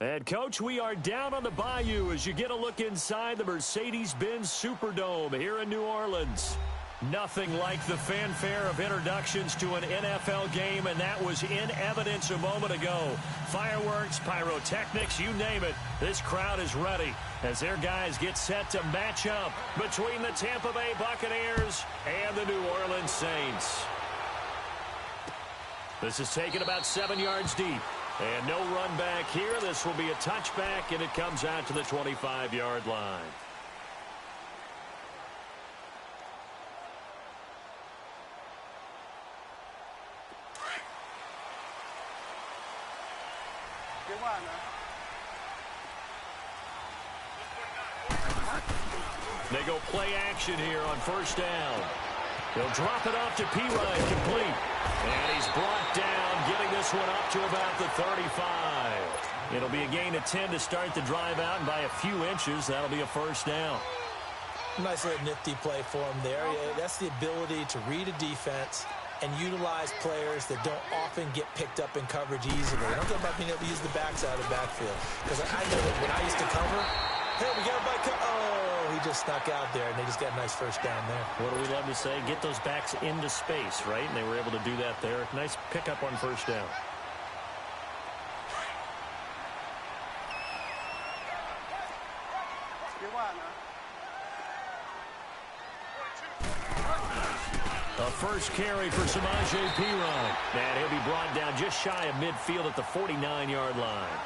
And, Coach, we are down on the Bayou as you get a look inside the Mercedes-Benz Superdome here in New Orleans. Nothing like the fanfare of introductions to an NFL game, and that was in evidence a moment ago. Fireworks, pyrotechnics, you name it. This crowd is ready as their guys get set to match up between the Tampa Bay Buccaneers and the New Orleans Saints. This is taken about 7 yards deep. And no run back here. This will be a touchback, and it comes out to the 25-yard line. They go play action here on first down. They'll drop it off to P-Ryan, complete. And he's brought down, getting this one up to about the 35. It'll be a gain of 10 to start the drive out, and by a few inches, that'll be a first down. Nice little nifty play for him there. That's the ability to read a defense and utilize players that don't often get picked up in coverage easily. I'm talking about being able to use the backside of the backfield. Because I know that when I used to cover, hey, we got a bike. Oh, he just snuck out there, and they just got a nice first down there. What do we love to say? Get those backs into space, right? And they were able to do that there. Nice pickup on first down. A first carry for Samaje Perine. And he'll be brought down just shy of midfield at the 49-yard line.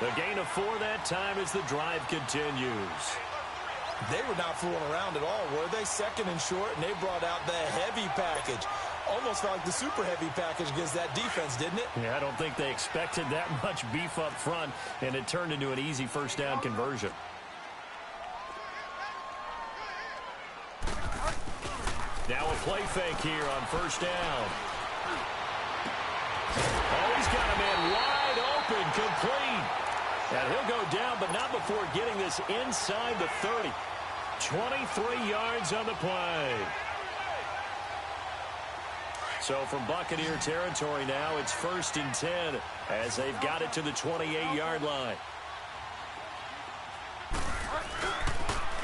The gain of 4 that time as the drive continues. They were not fooling around at all, were they? Second and short, and they brought out the heavy package. Almost felt like the super heavy package against that defense, didn't it? Yeah, I don't think they expected that much beef up front, and it turned into an easy first down conversion. Now a play fake here on first down. Oh, he's got a man wide open, complete. And he'll go down, but not before getting this inside the 30. 23 yards on the play. So from Buccaneer territory now, it's 1st and 10 as they've got it to the 28-yard line.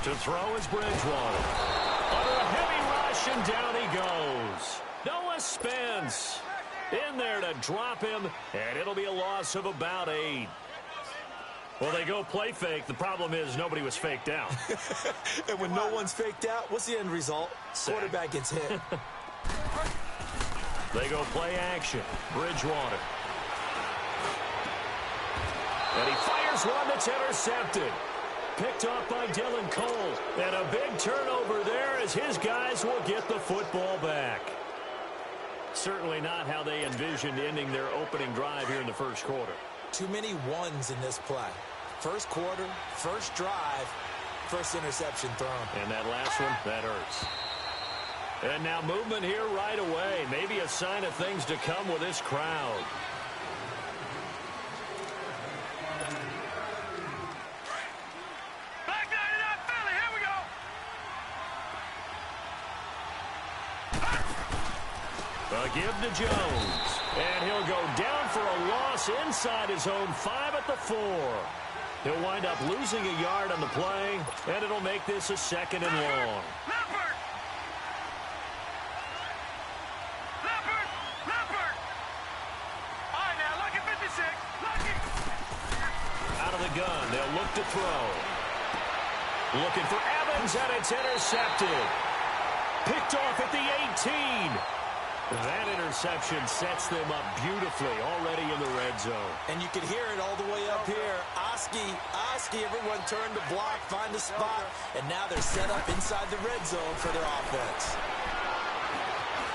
To throw is Bridgewater. Under a heavy rush, and down he goes. Noah Spence in there to drop him, and it'll be a loss of about 8. Well, they go play fake. The problem is nobody was faked out. And when no one's faked out, what's the end result? Quarterback gets hit. They go play action. Bridgewater. And he fires one that's intercepted. Picked off by Dylan Cole. And a big turnover there as his guys will get the football back. Certainly not how they envisioned ending their opening drive here in the first quarter. Too many ones in this play. First quarter, first drive, first interception thrown. And that last one, that hurts. And now movement here right away. Maybe a sign of things to come with this crowd. Back down to that Philly. Here we go. A give to Jones. And he'll go down for a loss inside his own 5 at the 4. He'll wind up losing a yard on the play, and it'll make this a 2nd and long. Leopard! All right, now, look at 56. Look it. Out of the gun, they'll look to throw. Looking for Evans, and it's intercepted. Picked off at the 18. That interception sets them up beautifully already in the red zone. And you can hear it all the way up here. Oski, everyone turned to block, find a spot, and now they're set up inside the red zone for their offense.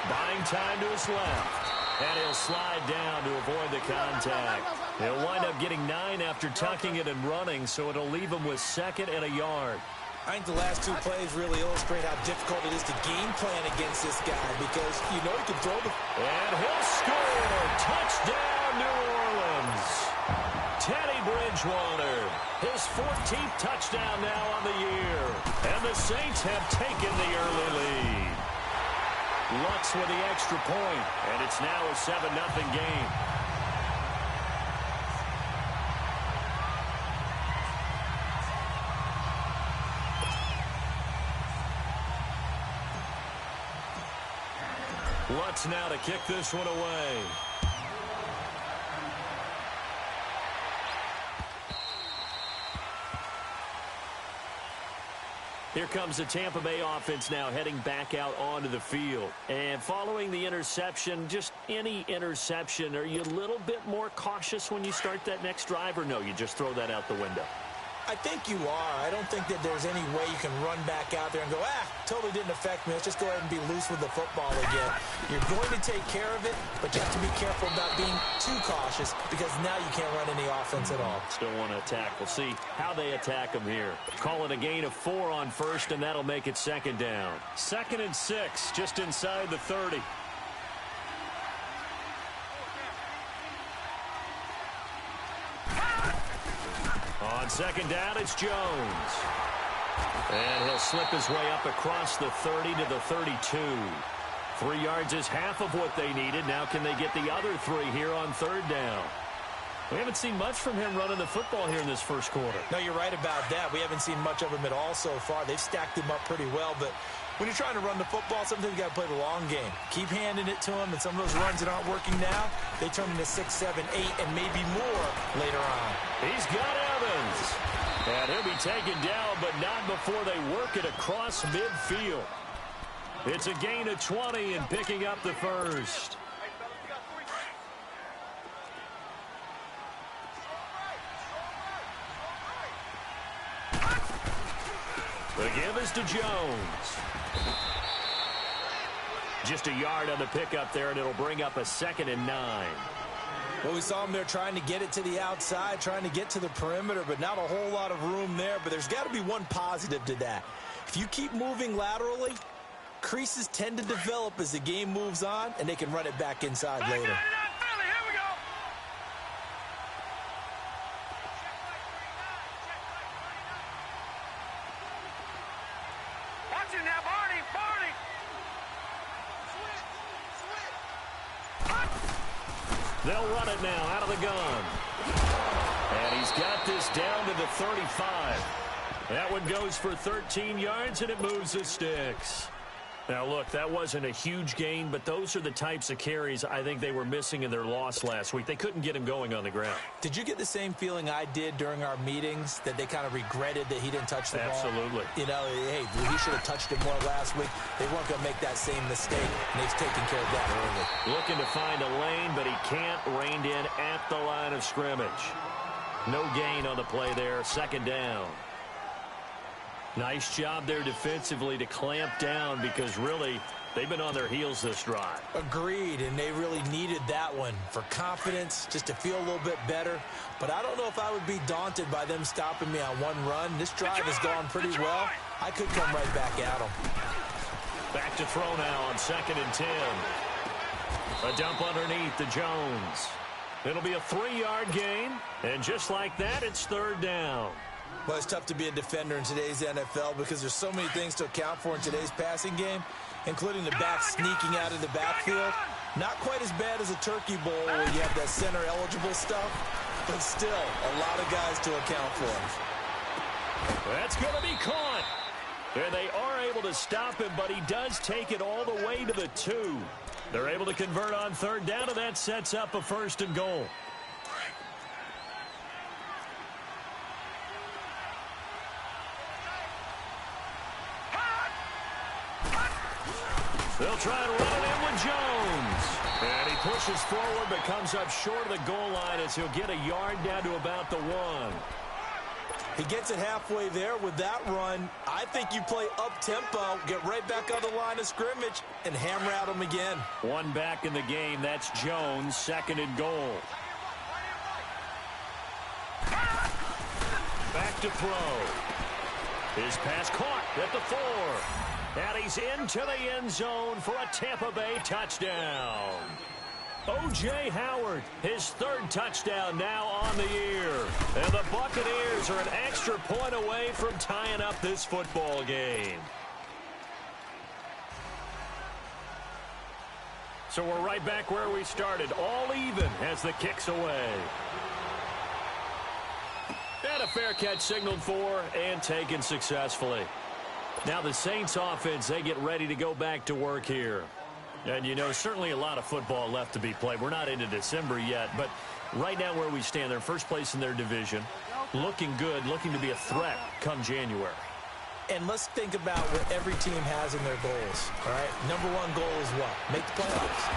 Buying time to his left. And he'll slide down to avoid the contact. He'll wind up getting 9 after tucking it and running, so it'll leave him with 2nd and a yard. I think the last 2 plays really illustrate how difficult it is to game plan against this guy because you know he can throw the... And he'll score! Touchdown, New Orleans! Teddy Bridgewater, his 14th touchdown now on the year. And the Saints have taken the early lead. Lux with the extra point, and it's now a 7-0 game. Colts now to kick this one away. Here comes the Tampa Bay offense now heading back out onto the field. And following the interception, just any interception, are you a little bit more cautious when you start that next drive, or no, you just throw that out the window? I think you are. I don't think that there's any way you can run back out there and go, totally didn't affect me. Let's just go ahead and be loose with the football again. You're going to take care of it, but you have to be careful about being too cautious because now you can't run any offense at all. Still want to attack. We'll see how they attack them here. Call it a gain of 4 on first, and that'll make it second down. 2nd and 6, just inside the 30. On second down, it's Jones. And he'll slip his way up across the 30 to the 32. 3 yards is half of what they needed. Now can they get the other 3 here on 3rd down? We haven't seen much from him running the football here in this first quarter. No, you're right about that. We haven't seen much of him at all so far. They've stacked him up pretty well, but when you're trying to run the football, sometimes you got to play the long game. Keep handing it to him, and some of those runs that aren't working now, they turn into 6, 7, 8, and maybe more later on. He's got Evans. And he'll be taken down, but not before they work it across midfield. It's a gain of 20 and picking up the first. The give is to Jones. Just a yard on the pickup there, and it'll bring up a 2nd and 9. Well, we saw him there trying to get it to the outside, trying to get to the perimeter, but not a whole lot of room there. But there's got to be one positive to that. If you keep moving laterally, creases tend to develop as the game moves on, and they can run it back inside later. They'll run it now out of the gun. And he's got this down to the 35. That one goes for 13 yards, and it moves the sticks. Now, look, that wasn't a huge gain, but those are the types of carries I think they were missing in their loss last week. They couldn't get him going on the ground. Did you get the same feeling I did during our meetings, that they kind of regretted that he didn't touch the ball? Absolutely. You know, hey, he should have touched it more last week. They weren't going to make that same mistake, and they've taken care of that early. Looking to find a lane, but he can't. Reined in at the line of scrimmage. No gain on the play there. 2nd down. Nice job there defensively to clamp down, because really they've been on their heels this drive. Agreed, and they really needed that one for confidence, just to feel a little bit better. But I don't know if I would be daunted by them stopping me on one run. This drive has gone pretty well. I could come right back at them. Back to throw now on 2nd and 10. A dump underneath to Jones. It'll be a 3-yard gain, and just like that, it's 3rd down. Well, it's tough to be a defender in today's NFL because there's so many things to account for in today's passing game, including the back sneaking out of the backfield. Not quite as bad as a turkey bowl where you have that center-eligible stuff, but still a lot of guys to account for. That's going to be caught. And they are able to stop him, but he does take it all the way to the 2. They're able to convert on 3rd down, and that sets up a 1st and goal. They'll try to run it in with Jones. And he pushes forward but comes up short of the goal line as he'll get a yard down to about the 1. He gets it halfway there with that run. I think you play up-tempo, get right back on the line of scrimmage, and hammer at him again. One back in the game. That's Jones, 2nd and goal. Back to throw. His pass caught at the 4. And he's into the end zone for a Tampa Bay touchdown. O.J. Howard, his 3rd touchdown now on the year. And the Buccaneers are an extra point away from tying up this football game. So we're right back where we started, all even as the kick's away. And a fair catch signaled for and taken successfully. Now the Saints offense, they get ready to go back to work here. And, you know, certainly a lot of football left to be played. We're not into December yet, but right now where we stand, they're first place in their division, looking good, looking to be a threat come January. And let's think about what every team has in their goals, all right? Number one goal is what? Make the playoffs.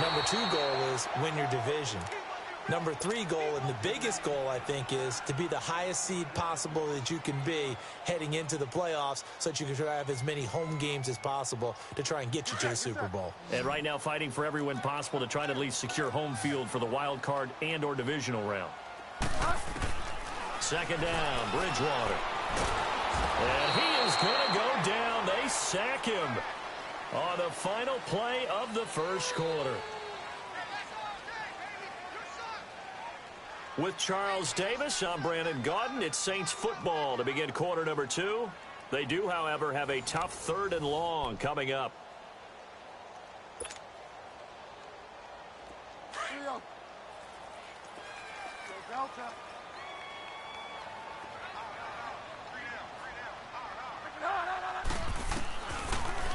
Number two goal is win your division. Number three goal, and the biggest goal, I think, is to be the highest seed possible that you can be heading into the playoffs so that you can have as many home games as possible to try and get you to the Super Bowl. And right now fighting for every win possible to try to at least secure home field for the wild card and or divisional round. Second down, Bridgewater. And he is going to go down. They sack him on the final play of the first quarter. With Charles Davis, I'm Brandon Gaudin. It's Saints football to begin quarter number 2. They do, however, have a tough 3rd and long coming up.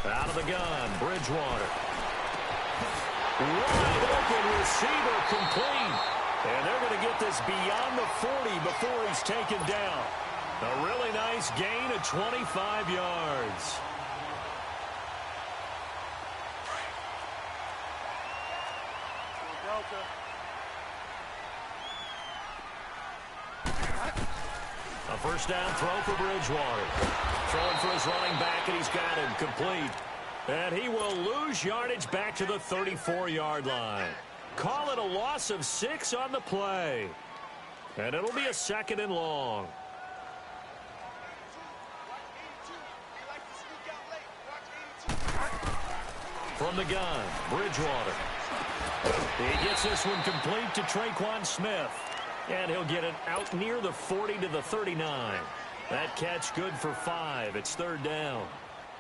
Out of the gun, Bridgewater. Wide open receiver, complete. And they're going to get this beyond the 40 before he's taken down. A really nice gain of 25 yards. A first down throw for Bridgewater. Throwing for his running back, and he's got him complete. And he will lose yardage back to the 34-yard line. Call it a loss of 6 on the play. And it'll be a 2nd and long. From the gun, Bridgewater. He gets this one complete to Traquan Smith. And he'll get it out near the 40 to the 39. That catch good for 5. It's 3rd down.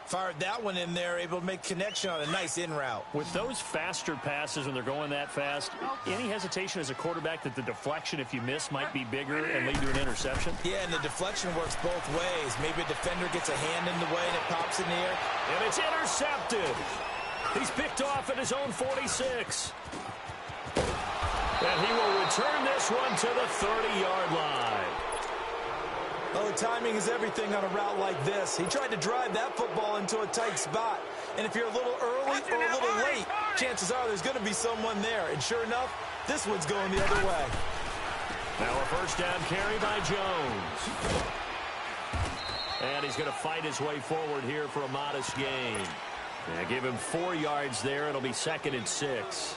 Fired that one in there, able to make connection on a nice in route. With those faster passes when they're going that fast, any hesitation as a quarterback that the deflection, if you miss, might be bigger and lead to an interception? Yeah, and the deflection works both ways. Maybe a defender gets a hand in the way and it pops in the air. And it's intercepted. He's picked off at his own 46. And he will return this one to the 30-yard line. Oh, the timing is everything on a route like this. He tried to drive that football into a tight spot. And if you're a little early or a little late, chances are there's going to be someone there. And sure enough, this one's going the other way. Now a first down carry by Jones. And he's going to fight his way forward here for a modest gain. Give him 4 yards there. It'll be 2nd and 6.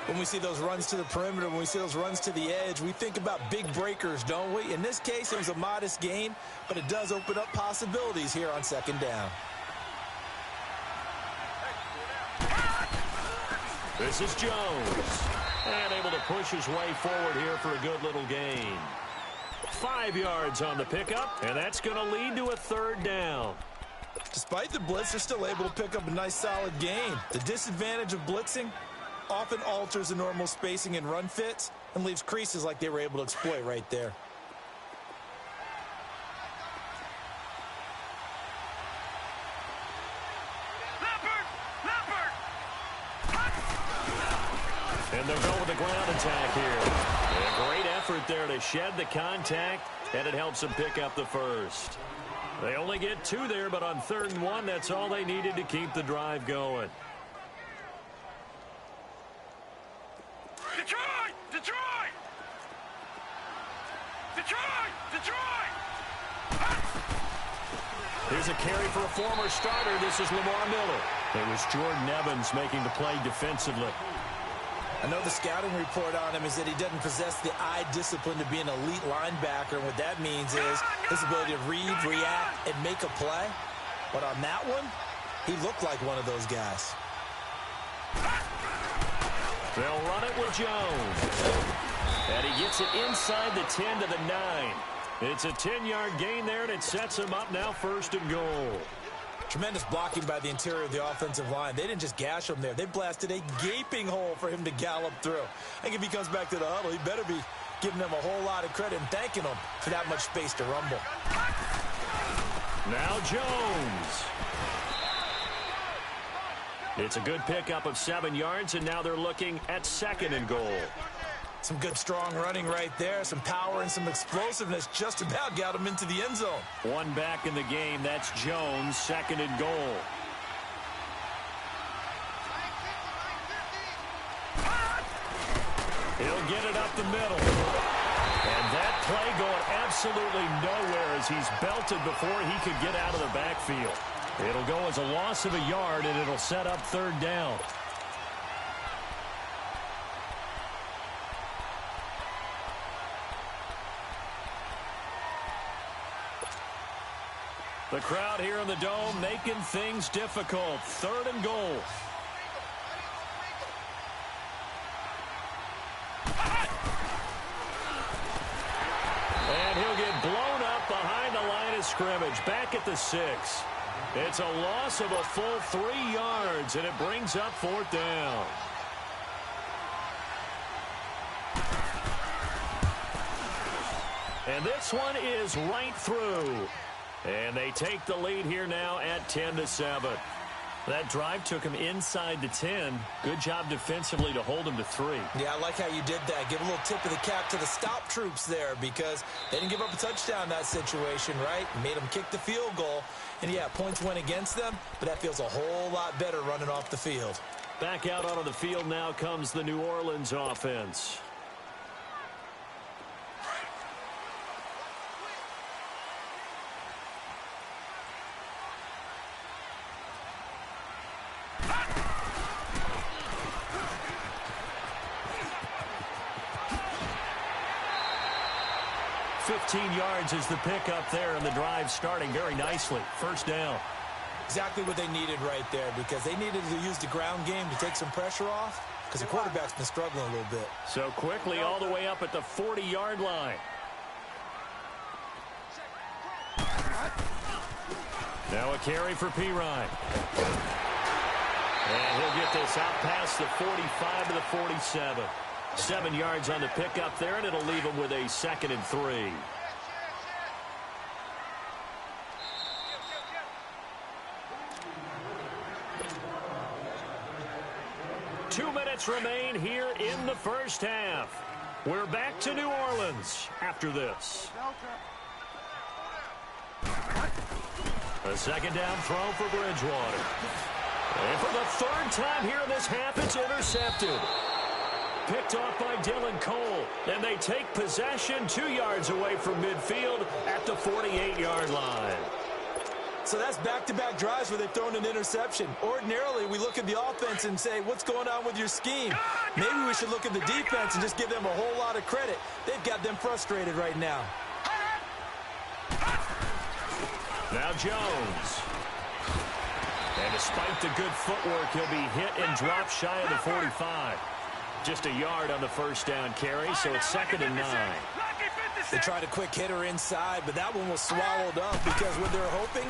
When we see those runs to the perimeter, when we see those runs to the edge, we think about big breakers, don't we? In this case, it was a modest gain, but it does open up possibilities here on 2nd down. This is Jones. And able to push his way forward here for a good little gain. 5 yards on the pickup, and that's going to lead to a 3rd down. Despite the blitz, they're still able to pick up a nice solid gain. The disadvantage of blitzing often alters the normal spacing and run fits and leaves creases like they were able to exploit right there. And they'll go with the ground attack here. And a great effort there to shed the contact, and it helps them pick up the first. They only get 2 there, but on 3rd and 1, that's all they needed to keep the drive going. Detroit! Detroit! Detroit! Detroit! Here's a carry for a former starter. This is Lamar Miller. It was Jordan Evans making the play defensively. I know the scouting report on him is that he doesn't possess the eye discipline to be an elite linebacker. And what that means is his ability to read, react, and make a play. But on that one, he looked like one of those guys. They'll run it with Jones. And he gets it inside the 10 to the 9. It's a 10-yard gain there, and it sets him up now 1st and goal. Tremendous blocking by the interior of the offensive line. They didn't just gash him there. They blasted a gaping hole for him to gallop through. I think if he comes back to the huddle, he better be giving them a whole lot of credit and thanking them for that much space to rumble. Now Jones. It's a good pickup of 7 yards, and now they're looking at 2nd and goal. Some good, strong running right there. Some power and some explosiveness just about got him into the end zone. One back in the game. That's Jones, 2nd and goal. He'll get it up the middle. And that play going absolutely nowhere as he's belted before he could get out of the backfield. It'll go as a loss of a yard, and it'll set up 3rd down. The crowd here in the Dome making things difficult. 3rd and goal. And he'll get blown up behind the line of scrimmage. Back at the 6. It's a loss of a full 3 yards, and it brings up 4th down. And this one is right through. And they take the lead here now at 10-7. That drive took him inside the 10. Good job defensively to hold him to 3. Yeah, I like how you did that. Give a little tip of the cap to the stop troops there because they didn't give up a touchdown in that situation, right? Made them kick the field goal. And, yeah, points went against them, but that feels a whole lot better running off the field. Back out onto the field now comes the New Orleans offense. Yards is the pickup there, and the drive starting very nicely. 1st down. Exactly what they needed right there because they needed to use the ground game to take some pressure off because the quarterback's been struggling a little bit. So quickly all the way up at the 40-yard line. Now a carry for Pirine. And he'll get this out past the 45 to the 47. 7 yards on the pickup there, and it'll leave him with a 2nd and 3. Two minutes remain here in the first half. We're back to New Orleans after this. A 2nd down throw for Bridgewater. And for the 3rd time here in this half, it's intercepted. Picked off by Dylan Cole. And they take possession 2 yards away from midfield at the 48-yard line. So that's back-to-back drives where they've thrown an interception. Ordinarily, we look at the offense and say, what's going on with your scheme? Maybe we should look at the defense and just give them a whole lot of credit. They've got them frustrated right now. Now Jones. And despite the good footwork, he'll be hit and dropped shy of the 45. Just a yard on the 1st down carry, so it's 2nd and 9. They tried a quick hitter inside, but that one was swallowed up because what they're hoping,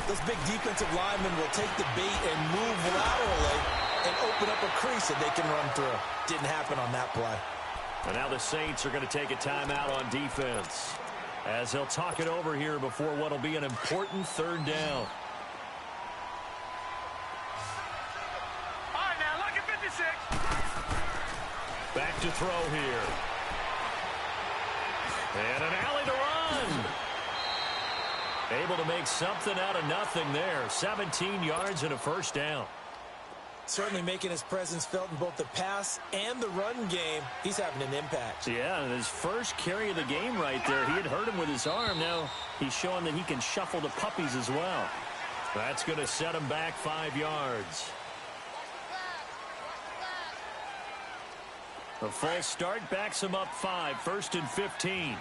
those big defensive linemen will take the bait and move laterally and open up a crease that they can run through. Didn't happen on that play. And now the Saints are going to take a timeout on defense as they'll talk it over here before what will be an important 3rd down. All right, now look at 56. Back to throw here. And an alley to run. Able to make something out of nothing there. 17 yards and a 1st down. Certainly making his presence felt in both the pass and the run game. He's having an impact. Yeah, and his first carry of the game right there, he had hurt him with his arm. Now he's showing that he can shuffle the puppies as well. That's going to set him back 5 yards. A full start backs him up 5, 1st and 15.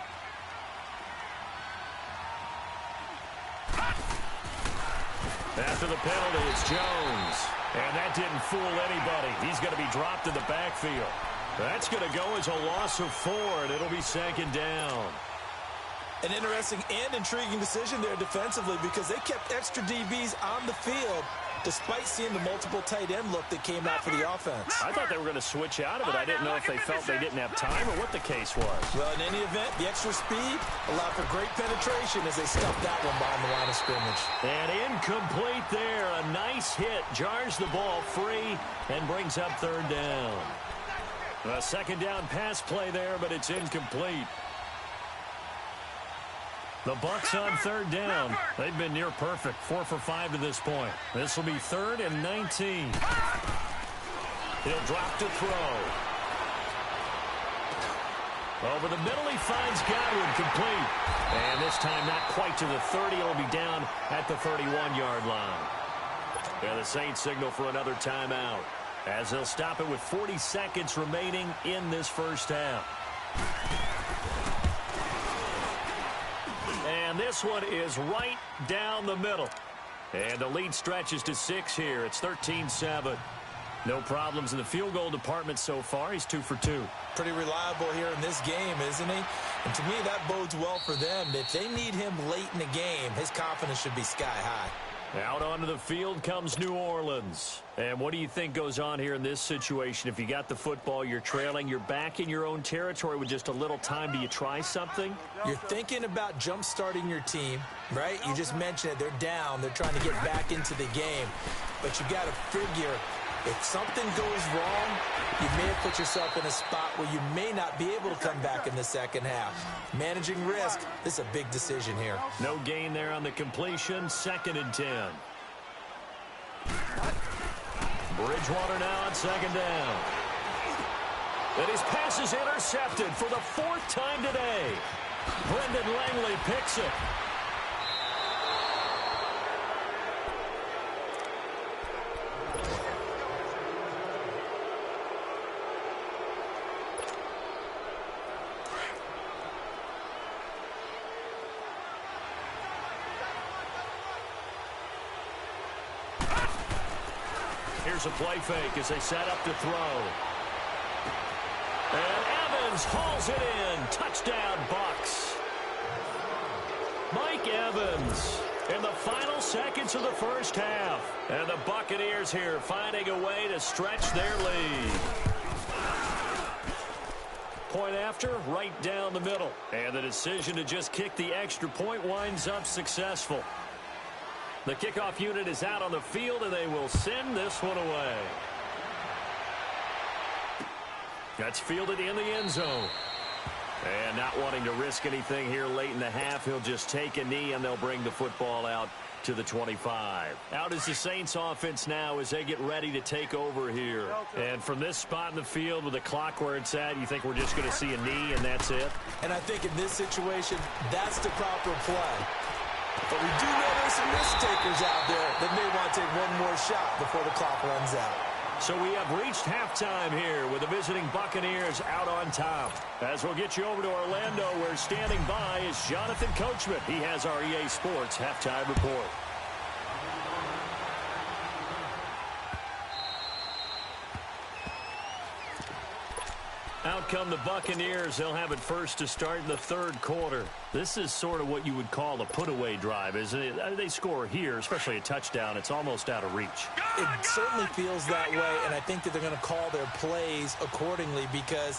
After the penalty, it's Jones. And that didn't fool anybody. He's going to be dropped in the backfield. That's going to go as a loss of 4, and it'll be 2nd down. An interesting and intriguing decision there defensively because they kept extra DBs on the field despite seeing the multiple tight end look that came out for the offense. I thought they were going to switch out of it. I didn't know if they felt they didn't have time or what the case was. Well, in any event, the extra speed allowed for great penetration as they stuffed that one behind the line of scrimmage. And incomplete there. A nice hit. Jars the ball free and brings up third down. A second down pass play there, but it's incomplete. The Bucs on third down. They've been near perfect. 4 for 5 to this point. This will be 3rd and 19. He'll drop to throw. Over the middle, he finds Godwin, complete. And this time not quite to the 30. It'll be down at the 31-yard line. And the Saints signal for another timeout, as they'll stop it with 40 seconds remaining in this first half. And this one is right down the middle. And the lead stretches to 6 here. It's 13-7. No problems in the field goal department so far. He's 2 for 2. Pretty reliable here in this game, isn't he? And to me, that bodes well for them. If they need him late in the game, his confidence should be sky high. Out onto the field comes New Orleans. And what do you think goes on here in this situation? If you got the football, you're trailing, you're back in your own territory with just a little time. Do you try something? You're thinking about jump-starting your team, right? You just mentioned it. They're down. They're trying to get back into the game. But you got to figure, if something goes wrong, you may have put yourself in a spot where you may not be able to come back in the second half. Managing risk, this is a big decision here. No gain there on the completion. 2nd and 10. Bridgewater now on 2nd down. And his pass is intercepted for the 4th time today. Brendan Langley picks it. Here's a play fake as they set up to throw. And Evans hauls it in. Touchdown, Bucs. Mike Evans in the final seconds of the first half. And the Buccaneers here finding a way to stretch their lead. Point after, right down the middle. And the decision to just kick the extra point winds up successful. The kickoff unit is out on the field, and they will send this one away. That's fielded in the end zone. And not wanting to risk anything here late in the half, he'll just take a knee, and they'll bring the football out to the 25. Out is the Saints offense now as they get ready to take over here. And from this spot in the field with the clock where it's at, you think we're just going to see a knee and that's it? And I think in this situation, that's the proper play. But we do know there's some risk takers out there that may want to take one more shot before the clock runs out. So we have reached halftime here with the visiting Buccaneers out on top. As we'll get you over to Orlando, where standing by is Jonathan Coachman. He has our EA Sports halftime report. Out come the Buccaneers. They'll have it first to start in the 3rd quarter. This is sort of what you would call a put-away drive, isn't it? They score here, especially a touchdown. It's almost out of reach. It certainly feels that way, and I think that they're going to call their plays accordingly, because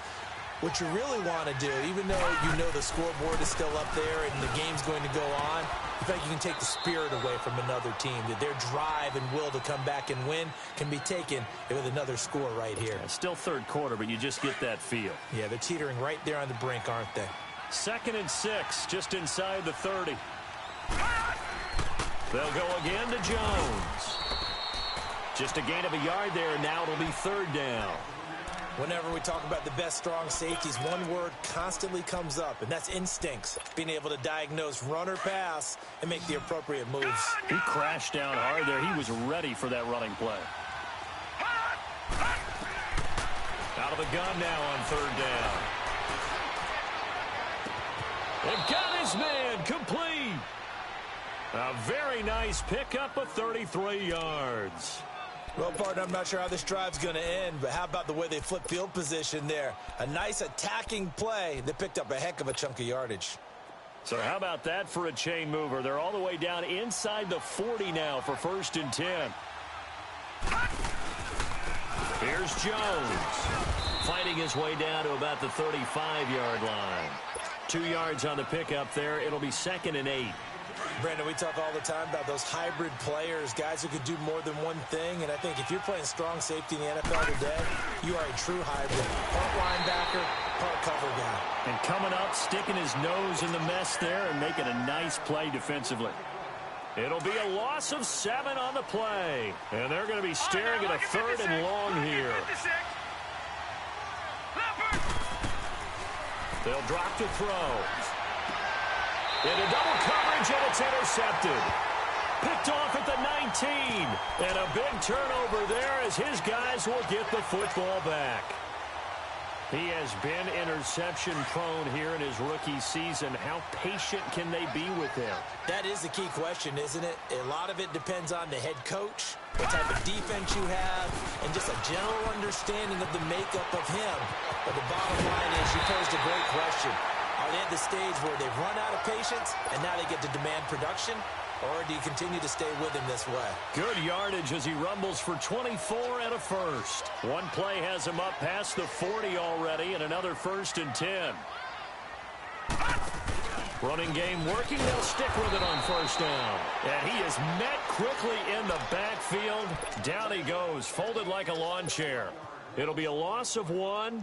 what you really want to do, even though you know the scoreboard is still up there and the game's going to go on, in fact, you can take the spirit away from another team. That their drive and will to come back and win can be taken with another score right here. Yeah, still 3rd quarter, but you just get that feel. Yeah, they're teetering right there on the brink, aren't they? 2nd and 6, just inside the 30. They'll go again to Jones. Just a gain of a yard there. Now it'll be 3rd down. Whenever we talk about the best strong safeties, one word constantly comes up, and that's instincts. Being able to diagnose run or pass and make the appropriate moves. He crashed down hard there. He was ready for that running play. Out of the gun now on 3rd down. And got his man complete. A very nice pickup of 33 yards. Well, partner, I'm not sure how this drive's going to end, but how about the way they flip field position there? A nice attacking play that picked up a heck of a chunk of yardage. So how about that for a chain mover? They're all the way down inside the 40 now for 1st and 10. Here's Jones. Fighting his way down to about the 35-yard line. 2 yards on the pickup there. It'll be 2nd and 8. Brandon, we talk all the time about those hybrid players, guys who could do more than one thing. And I think if you're playing strong safety in the NFL today, you are a true hybrid. Part linebacker, part cover guy. And coming up, sticking his nose in the mess there and making a nice play defensively. It'll be a loss of 7 on the play. And they're going to be staring at a 3rd and long here. They'll drop to throw. Into double coverage, and it's intercepted. Picked off at the 19. And a big turnover there as his guys will get the football back. He has been interception-prone here in his rookie season. How patient can they be with him? That is the key question, isn't it? A lot of it depends on the head coach, what type of defense you have, and just a general understanding of the makeup of him. But the bottom line is, you posed a great question. Are they at the stage where they've run out of patience, and now they get to demand production? Or do you continue to stay with him this way? Good yardage as he rumbles for 24 and a first. One play has him up past the 40 already, and another 1st and 10. Running game working. They'll stick with it on 1st down. And he is met quickly in the backfield. Down he goes, folded like a lawn chair. It'll be a loss of 1,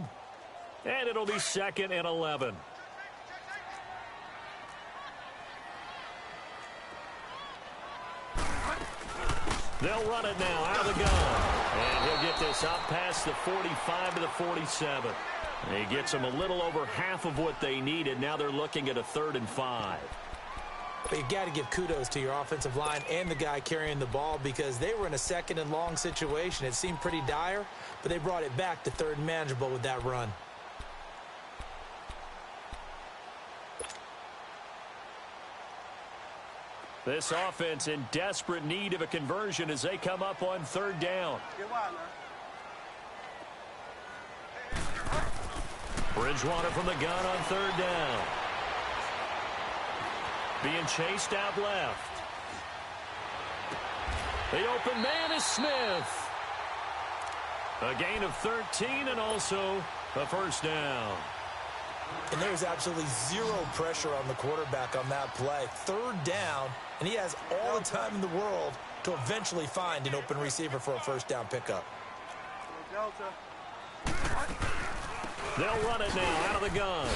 and it'll be 2nd and 11. They'll run it now out of the gun. And he'll get this out past the 45 to the 47. And he gets them a little over half of what they needed. Now they're looking at a 3rd and 5. But you've got to give kudos to your offensive line and the guy carrying the ball, because they were in a 2nd and long situation. It seemed pretty dire, but they brought it back to 3rd and manageable with that run. This offense in desperate need of a conversion as they come up on 3rd down. Bridgewater from the gun on 3rd down. Being chased out left. The open man is Smith. A gain of 13 and also a 1st down. And there's absolutely zero pressure on the quarterback on that play. 3rd down, and he has all the time in the world to eventually find an open receiver for a 1st down pickup. They'll run it now out of the gun.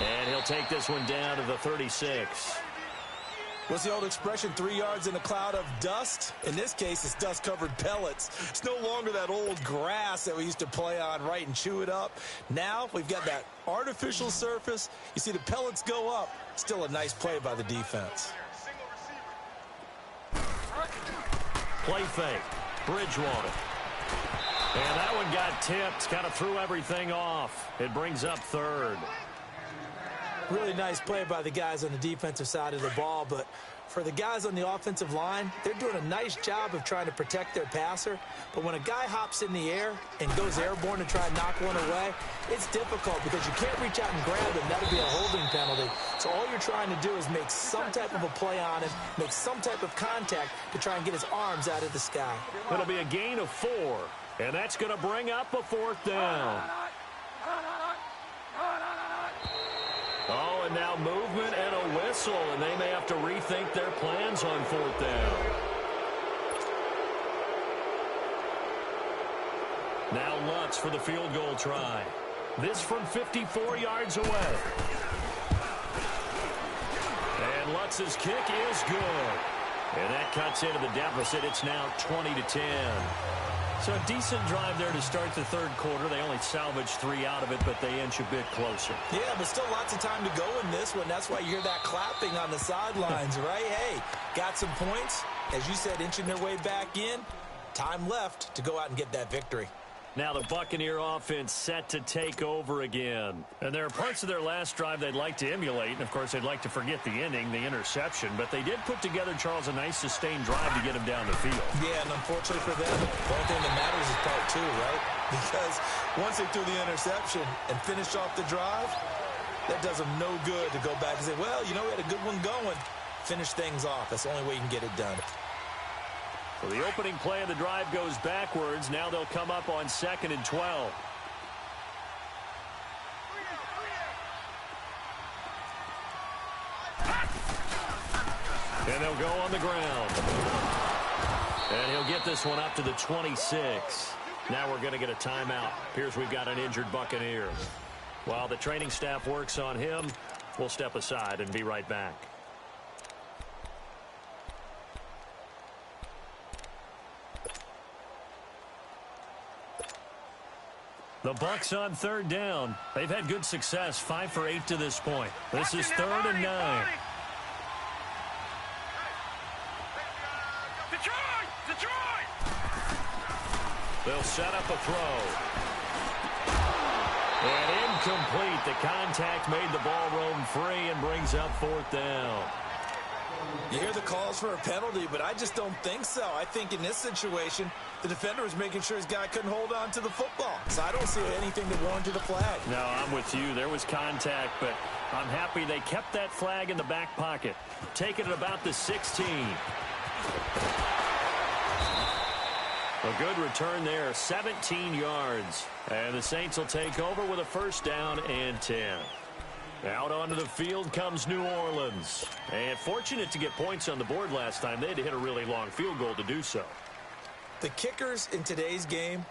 And he'll take this one down to the 36. What's the old expression, 3 yards in a cloud of dust? In this case, it's dust-covered pellets. It's no longer that old grass that we used to play on, right, and chew it up. Now we've got that artificial surface. You see the pellets go up. Still a nice play by the defense. Play fake. Bridgewater. And that one got tipped. Kind of threw everything off. It brings up 3rd. Really nice play by the guys on the defensive side of the ball, but for the guys on the offensive line, they're doing a nice job of trying to protect their passer. But when a guy hops in the air and goes airborne to try and knock one away, it's difficult because you can't reach out and grab him. That'll be a holding penalty. So all you're trying to do is make some type of a play on him, make some type of contact to try and get his arms out of the sky. It'll be a gain of 4, and that's going to bring up a 4th down. Oh, and now movement and a whistle, and they may have to rethink their plans on 4th down. Now Lutz for the field goal try. This from 54 yards away. And Lutz's kick is good. And that cuts into the deficit. It's now 20-10. So a decent drive there to start the 3rd quarter. They only salvaged 3 out of it, but they inch a bit closer. Yeah, but still lots of time to go in this one. That's why you hear that clapping on the sidelines, right? Hey, got some points. As you said, inching their way back in. Time left to go out and get that victory. Now the Buccaneer offense set to take over again. And there are parts of their last drive they'd like to emulate. And, of course, they'd like to forget the ending, the interception. But they did put together, Charles, a nice sustained drive to get him down the field. Yeah, and unfortunately for them, the only thing that matters is part 2, right? Because once they threw the interception and finished off the drive, that does them no good to go back and say, well, you know, we had a good one going. Finish things off. That's the only way you can get it done. So the opening play of the drive goes backwards. Now they'll come up on 2nd and 12. And they'll go on the ground. And he'll get this one up to the 26. Now we're going to get a timeout. Appears we've got an injured Buccaneer. While the training staff works on him, we'll step aside and be right back. The Bucs on 3rd down. They've had good success, 5 for 8 to this point. This is 3rd and 9. They'll set up a throw. And incomplete. The contact made the ball roam free and brings up 4th down. You hear the calls for a penalty, but I just don't think so. I think in this situation, the defender was making sure his guy couldn't hold on to the football. So I don't see anything that warranted a flag. No, I'm with you. There was contact, but I'm happy they kept that flag in the back pocket. Taking it about the 16. A good return there, 17 yards. And the Saints will take over with a 1st down and 10. Out onto the field comes New Orleans. And fortunate to get points on the board last time. They had to hit a really long field goal to do so. The kickers in today's game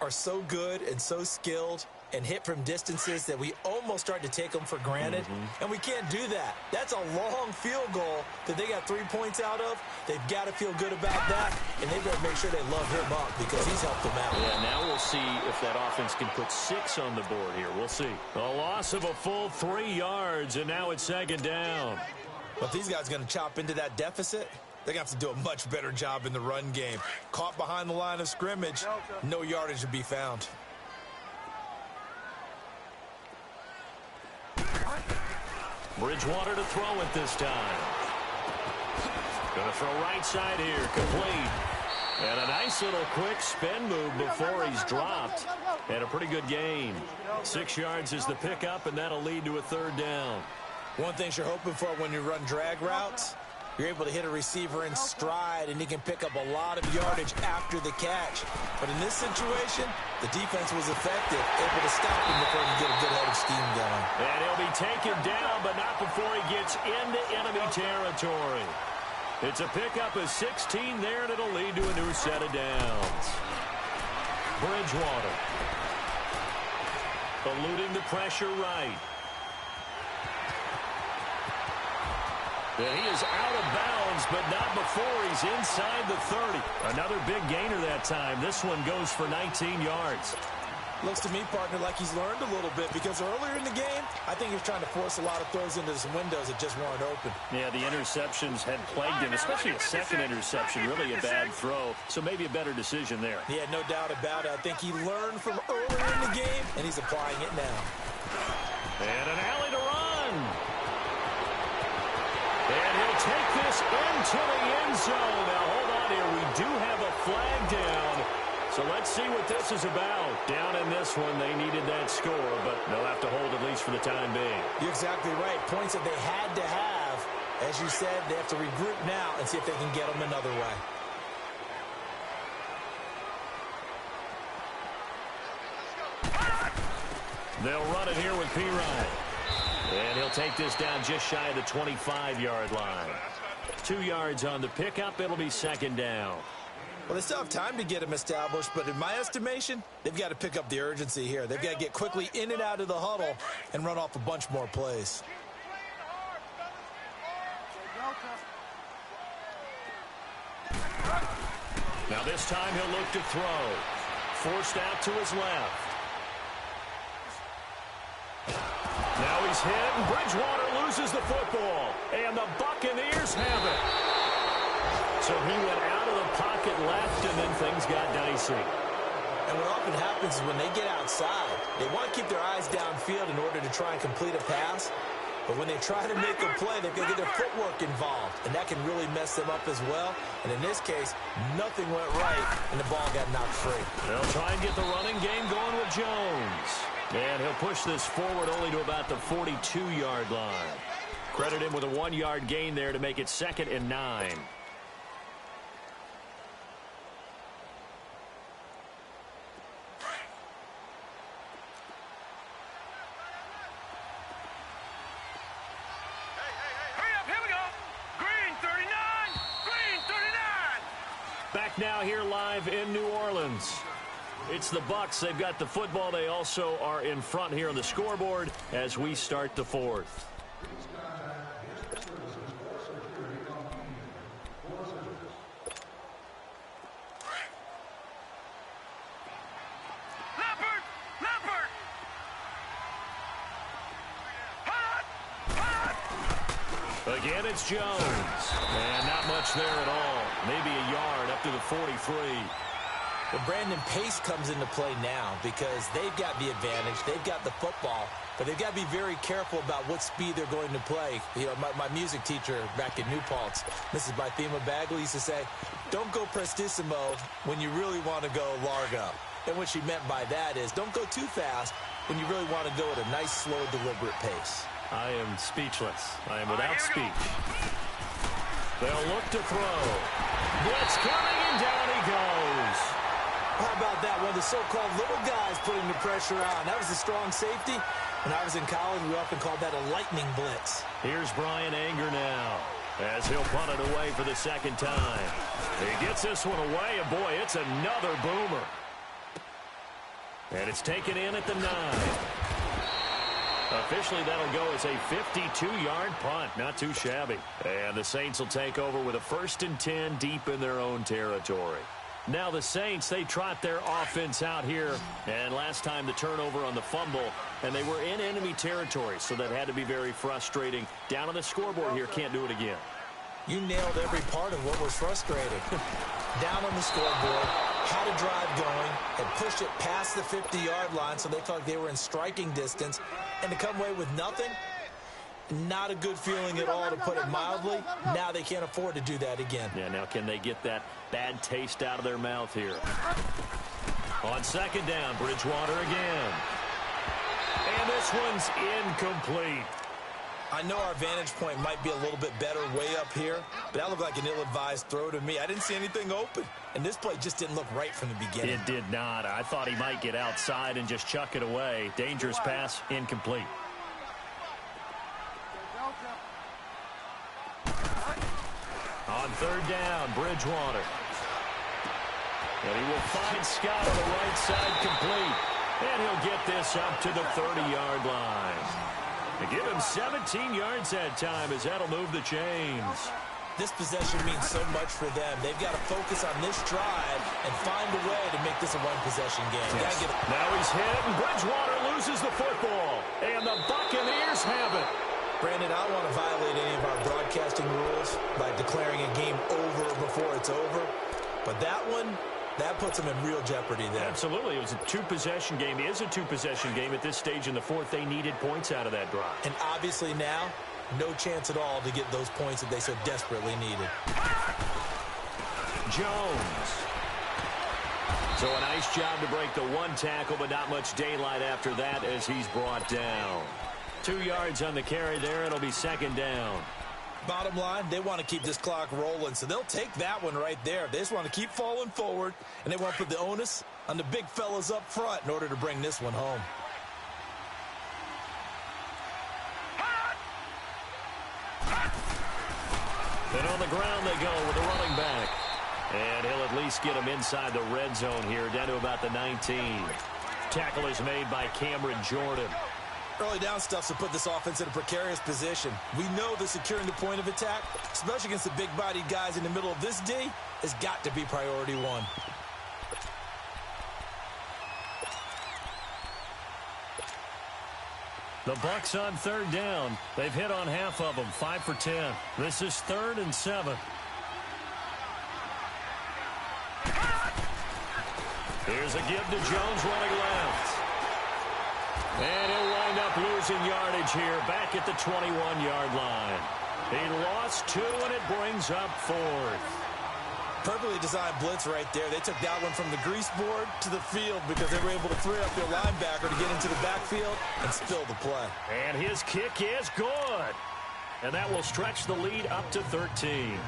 are so good and so skilled and hit from distances that we almost start to take them for granted. And we can't do that. That's a long field goal that they got 3 points out of. They've got to feel good about that, and they better make sure they love him up because he's helped them out. Yeah, now we'll see if that offense can put 6 on the board here. We'll see. A loss of a full 3 yards, and now it's 2nd down. But these guys are going to chop into that deficit. They're going to have to do a much better job in the run game. Caught behind the line of scrimmage, no yardage to be found. Bridgewater to throw it this time. Going to throw right side here, complete. And a nice little quick spin move before he's dropped. And a pretty good gain. 6 yards is the pickup, and that'll lead to a 3rd down. One thing you're hoping for when you run drag routes, you're able to hit a receiver in stride, and he can pick up a lot of yardage after the catch. But in this situation, the defense was effective, able to stop him before he could get a good head of steam going. And he'll be taken down, but not before he gets into enemy territory. It's a pickup of 16 there, and it'll lead to a new set of downs. Bridgewater. Eluding the pressure right. And he is out of bounds, but not before he's inside the 30. Another big gainer that time. This one goes for 19 yards. Looks to me, partner, like he's learned a little bit because earlier in the game, I think he was trying to force a lot of throws into some windows that just weren't open. Yeah, the interceptions had plagued him, especially a second interception, really a bad throw. So maybe a better decision there. Yeah, no doubt about it. I think he learned from earlier in the game, and he's applying it now. And an alley to run. And he'll take this into the end zone. Now, hold on here. We do have a flag down. So let's see what this is about. Down in this one, they needed that score, but they'll have to hold at least for the time being. You're exactly right. Points that they had to have. As you said, they have to regroup now and see if they can get them another way. They'll run it here with P-Ryan. And he'll take this down just shy of the 25-yard line. 2 yards on the pickup. It'll be 2nd down. Well, they still have time to get him established, but in my estimation, they've got to pick up the urgency here. They've got to get quickly in and out of the huddle and run off a bunch more plays. Now this time he'll look to throw. Forced out to his left. Now he's hit, and Bridgewater loses the football. And the Buccaneers have it. So he went out of the pocket left, and then things got dicey. And what often happens is when they get outside, they want to keep their eyes downfield in order to try and complete a pass. But when they try to make a play, they've got to get their footwork involved. And that can really mess them up as well. And in this case, nothing went right, and the ball got knocked free. They'll try and get the running game going with Jones. And he'll push this forward only to about the 42-yard line. Credit him with a 1-yard gain there to make it 2nd and 9. back now here live in New Orleans. It's the Bucs. They've got the football. They also are in front here on the scoreboard as we start the fourth. Again, it's Jones. And not much there at all. Maybe a yard up to the 43. Well, Brandon, pace comes into play now because they've got the advantage. They've got the football, but they've got to be very careful about what speed they're going to play. You know, my music teacher back in New Paltz, Mrs. Bythema Bagley, used to say, don't go prestissimo when you really want to go largo. And what she meant by that is don't go too fast when you really want to go at a nice, slow, deliberate pace. I am speechless. I am without speech. They'll look to throw. Blitz coming, and down he goes. How about that? One of the so-called little guys putting the pressure on. That was a strong safety. When I was in college, we often called that a lightning blitz. Here's Brian Anger now as he'll punt it away for the second time. He gets this one away, and boy, it's another boomer. And it's taken in at the 9. Officially, that'll go as a 52-yard punt. Not too shabby. And the Saints will take over with a 1st and 10 deep in their own territory. Now the Saints, they trot their offense out here. And last time the turnover on the fumble, and they were in enemy territory, so that had to be very frustrating. Down on the scoreboard here, can't do it again. You nailed every part of what was frustrating. Down on the scoreboard, had a drive going, had pushed it past the 50-yard line, so they felt like they were in striking distance, and to come away with nothing, not a good feeling at all, to put it mildly. Now they can't afford to do that again. Yeah, now can they get that bad taste out of their mouth here? On second down, Bridgewater again. And this one's incomplete. I know our vantage point might be a little bit better way up here, but that looked like an ill-advised throw to me. I didn't see anything open, and this play just didn't look right from the beginning. It did not. I thought he might get outside and just chuck it away. Dangerous pass, incomplete. On third down, Bridgewater. And he will find Scott on the right side, complete. And he'll get this up to the 30-yard line. They give him 17 yards that time as that'll move the chains. This possession means so much for them. They've got to focus on this drive and find a way to make this a one-possession game. Yes. Now he's hit, and Bridgewater loses the football. And the Buccaneers have it. Brandon, I don't want to violate any of our broadcasting rules by declaring a game over before it's over. But that one, that puts them in real jeopardy there. Absolutely. It was a two-possession game. It is a two-possession game at this stage in the fourth. They needed points out of that drive. And obviously now, no chance at all to get those points that they so desperately needed. Jones. So a nice job to break the one tackle, but not much daylight after that as he's brought down. 2 yards on the carry there. It'll be second down. Bottom line, they want to keep this clock rolling, so they'll take that one right there. They just want to keep falling forward, and they want to put the onus on the big fellas up front in order to bring this one home. And on the ground they go with the running back. And he'll at least get him inside the red zone here, down to about the 19. Tackle is made by Cameron Jordan. Early down stuff to put this offense in a precarious position. We know that securing the point of attack, especially against the big-bodied guys in the middle of this D, has got to be priority one. The Bucs on third down. They've hit on half of them, 5 for 10. This is 3rd and 7. Here's a give to Jones running left. And he'll wind up losing yardage here back at the 21-yard line. He lost 2, and it brings up 4th. Perfectly designed blitz right there. They took that one from the grease board to the field because they were able to free up their linebacker to get into the backfield and spill the play. And his kick is good. And that will stretch the lead up to 13.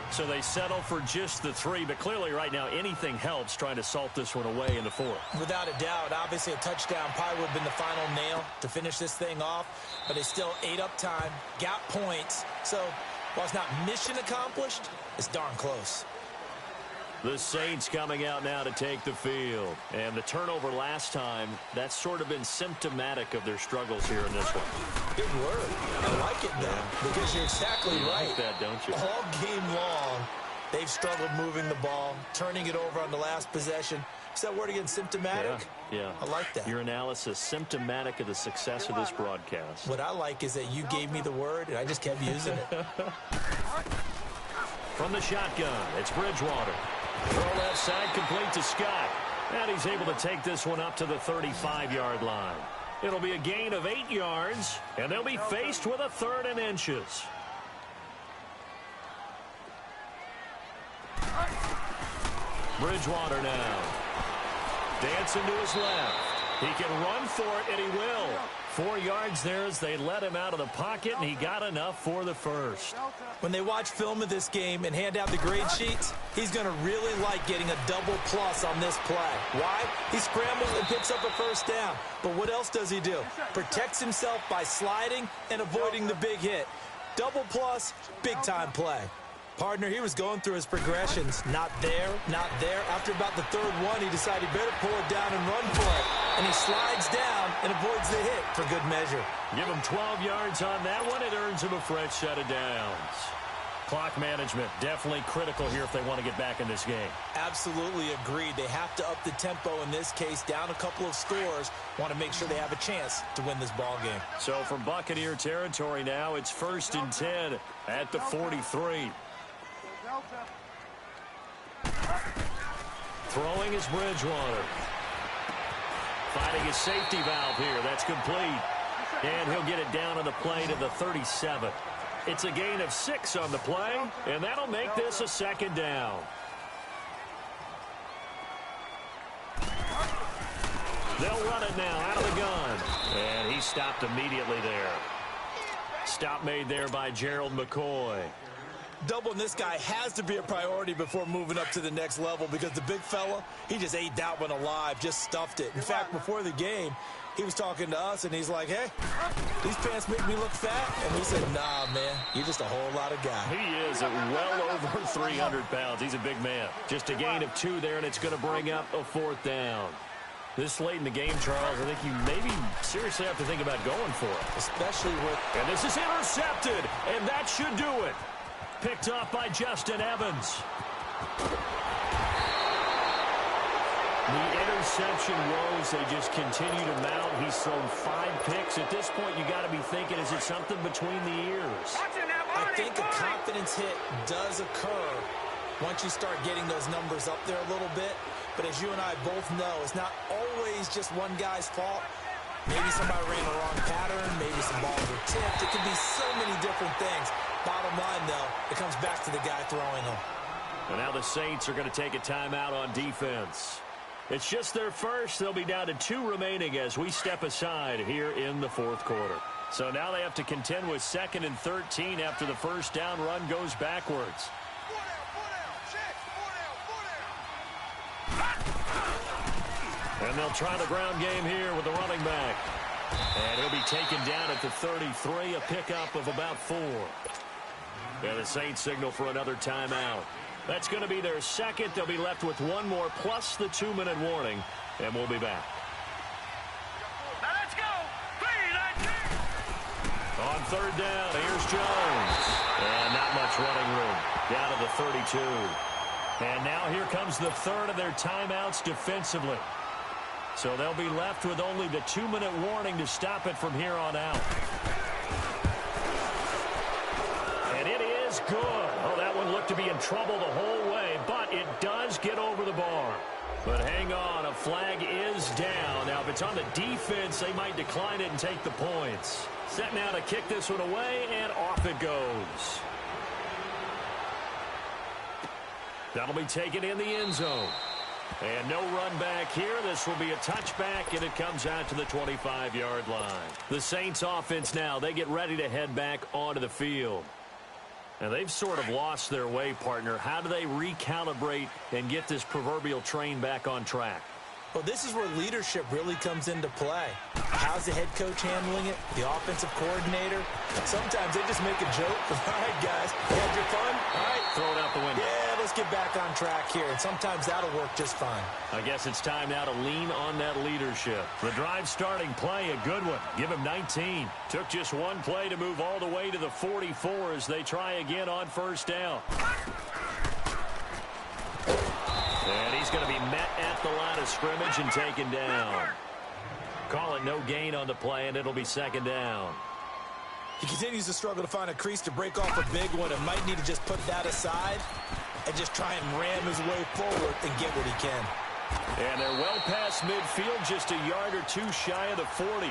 So they settle for just the 3, but clearly right now anything helps trying to salt this one away in the 4th. Without a doubt, obviously a touchdown probably would have been the final nail to finish this thing off, but they still ate up time, got points. So while it's not mission accomplished, it's darn close. The Saints coming out now to take the field. And the turnover last time, that's sort of been symptomatic of their struggles here in this one. Good word. I like it, though, because you're exactly right. Like that, don't you? All game long, they've struggled moving the ball, turning it over on the last possession. Is that word again, symptomatic? Yeah. I like that. Your analysis, symptomatic of the success of this broadcast. What I like is that you gave me the word, and I just kept using it. From the shotgun, it's Bridgewater. Throw left side, complete to Scott. And he's able to take this one up to the 35-yard line. It'll be a gain of 8 yards, and they'll be faced with a 3rd and inches. Bridgewater now. Dancing to his left. He can run for it, and he will. 4 yards there as they let him out of the pocket, and he got enough for the first. When they watch film of this game and hand out the grade sheets, he's going to really like getting a double plus on this play. Why? He scrambles and picks up a first down. But what else does he do? Protects himself by sliding and avoiding the big hit. Double plus, big-time play. Partner, he was going through his progressions. Not there, not there. After about the 3rd one, he decided he better pull it down and run for it. And he slides down and avoids the hit for good measure. Give him 12 yards on that one. It earns him a fresh set of downs. Clock management, definitely critical here if they want to get back in this game. Absolutely agreed. They have to up the tempo in this case, down a couple of scores. Want to make sure they have a chance to win this ball game. So from Buccaneer territory now, it's 1st and 10 at the 43. Throwing is Bridgewater. Finding his safety valve here. That's complete. And he'll get it down on the play to the 37. It's a gain of 6 on the play, and that'll make this a 2nd down. They'll run it now out of the gun. And he stopped immediately there. Stop made there by Gerald McCoy. Doubling this guy has to be a priority before moving up to the next level because the big fella, he just ate that one alive, just stuffed it. In fact, before the game, he was talking to us, and he's like, hey, these pants make me look fat. And we said, nah, man, you're just a whole lot of guy. He is at well over 300 pounds. He's a big man. Just a gain of 2 there, and it's going to bring up a 4th down. This late in the game, Charles, I think you maybe seriously have to think about going for it. Especially with... And this is intercepted, and that should do it. Picked up by Justin Evans. The interception woes, they just continue to mount. He's thrown 5 picks. At this point, you got to be thinking, is it something between the ears? I think a confidence hit does occur once you start getting those numbers up there a little bit. But as you and I both know, it's not always just one guy's fault. Maybe somebody ran the wrong pattern. Maybe some balls were tipped. It could be so many different things. Bottom line, though, it comes back to the guy throwing them. And now the Saints are going to take a timeout on defense. It's just their first. They'll be down to 2 remaining as we step aside here in the 4th quarter. So now they have to contend with 2nd and 13 after the first down run goes backwards. And they'll try the ground game here with the running back. And he'll be taken down at the 33, a pickup of about 4. And the Saints signal for another timeout. That's going to be their 2nd. They'll be left with 1 more plus the 2-minute warning. And we'll be back. Now let's go. 3-19. On 3rd down, here's Jones. And not much running room. Down to the 32. And now here comes the 3rd of their timeouts defensively. So they'll be left with only the 2-minute warning to stop it from here on out. And it is good. Oh, that one looked to be in trouble the whole way, but it does get over the bar. But hang on, a flag is down. Now, if it's on the defense, they might decline it and take the points. Set now to kick this one away, and off it goes. That'll be taken in the end zone. And no run back here. This will be a touchback, and it comes out to the 25-yard line. The Saints offense now, they get ready to head back onto the field. And they've sort of lost their way, partner. How do they recalibrate and get this proverbial train back on track? Well, this is where leadership really comes into play. How's the head coach handling it? The offensive coordinator? Sometimes they just make a joke. All right, guys, you had your fun? All right. Throw it out the window. Yeah, let's get back on track here, and sometimes that'll work just fine. I guess it's time now to lean on that leadership. The drive starting play, a good one. Give him 19. Took just one play to move all the way to the 44 as they try again on first down. And he's going to be met at the line of scrimmage and taken down. Call it no gain on the play, and it'll be second down. He continues to struggle to find a crease to break off a big one and might need to just put that aside and just try and ram his way forward and get what he can. And they're well past midfield, just a yard or two shy of the 40.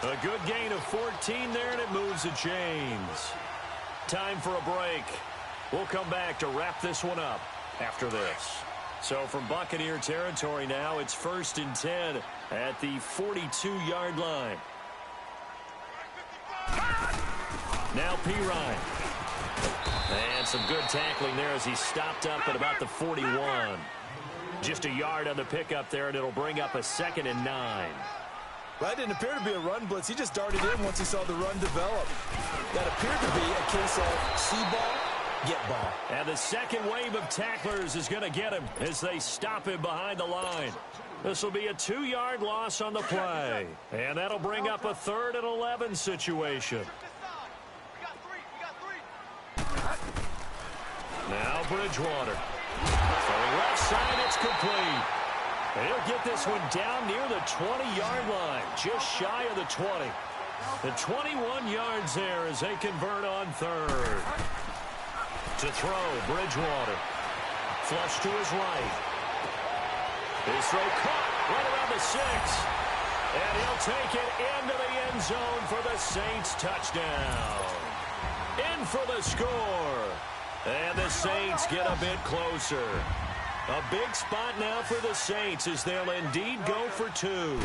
A good gain of 14 there, and it moves the chains. Time for a break. We'll come back to wrap this one up after this. So from Buccaneer territory now, it's 1st and 10 at the 42-yard line. Now Pirine. And some good tackling there as he stopped up at about the 41. Just a yard on the pickup there, and it'll bring up a 2nd and 9. That didn't appear to be a run blitz. He just darted in once he saw the run develop. That appeared to be a case of see ball, get ball. And the second wave of tacklers is going to get him as they stop him behind the line. This will be a 2-yard loss on the play. And that'll bring up a 3rd and 11 situation. Now Bridgewater. Throwing left side, it's complete. And he'll get this one down near the 20-yard line, just shy of the 20. The 21 yards there as they convert on 3rd. To throw, Bridgewater. Flush to his right. His throw caught right around the 6. And he'll take it into the end zone for the Saints touchdown. In for the score. And the Saints get a bit closer. A big spot now for the Saints as they'll indeed go for 2.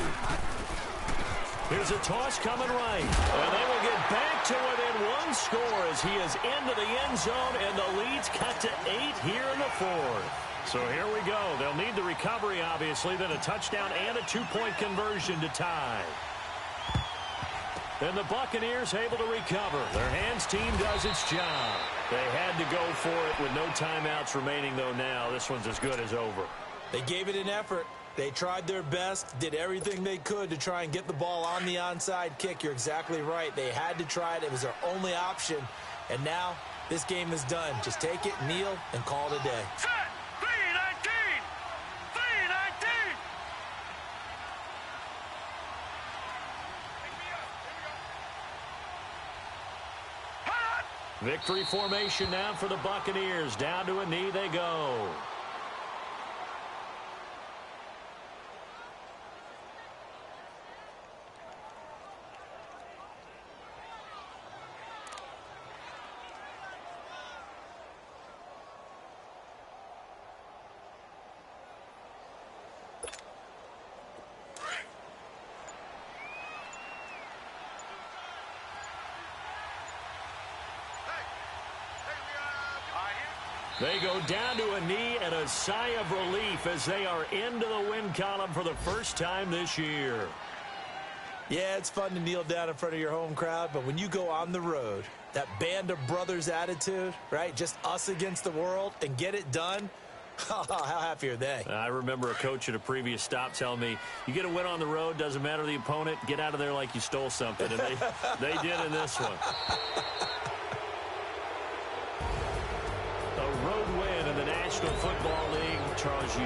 Here's a toss coming right. And they will get back to within 1 score as he is into the end zone, and the lead's cut to 8 here in the 4th. So here we go. They'll need the recovery, obviously, then a touchdown and a 2-point conversion to tie. And the Buccaneers able to recover. Their hands team does its job. They had to go for it with no timeouts remaining, though now. This one's as good as over. They gave it an effort. They tried their best, did everything they could to try and get the ball on the onside kick. You're exactly right. They had to try it. It was their only option. And now this game is done. Just take it, kneel, and call it a day. Set! 3-19! 3-19! Victory formation now for the Buccaneers. Down to a knee they go. They go down to a knee and a sigh of relief as they are into the win column for the first time this year. Yeah, it's fun to kneel down in front of your home crowd, but when you go on the road, that band of brothers attitude, right? Just us against the world and get it done. How happy are they? I remember a coach at a previous stop telling me, you get a win on the road, doesn't matter the opponent, get out of there like you stole something. And they did in this one. A road win in the National Football League. Charles,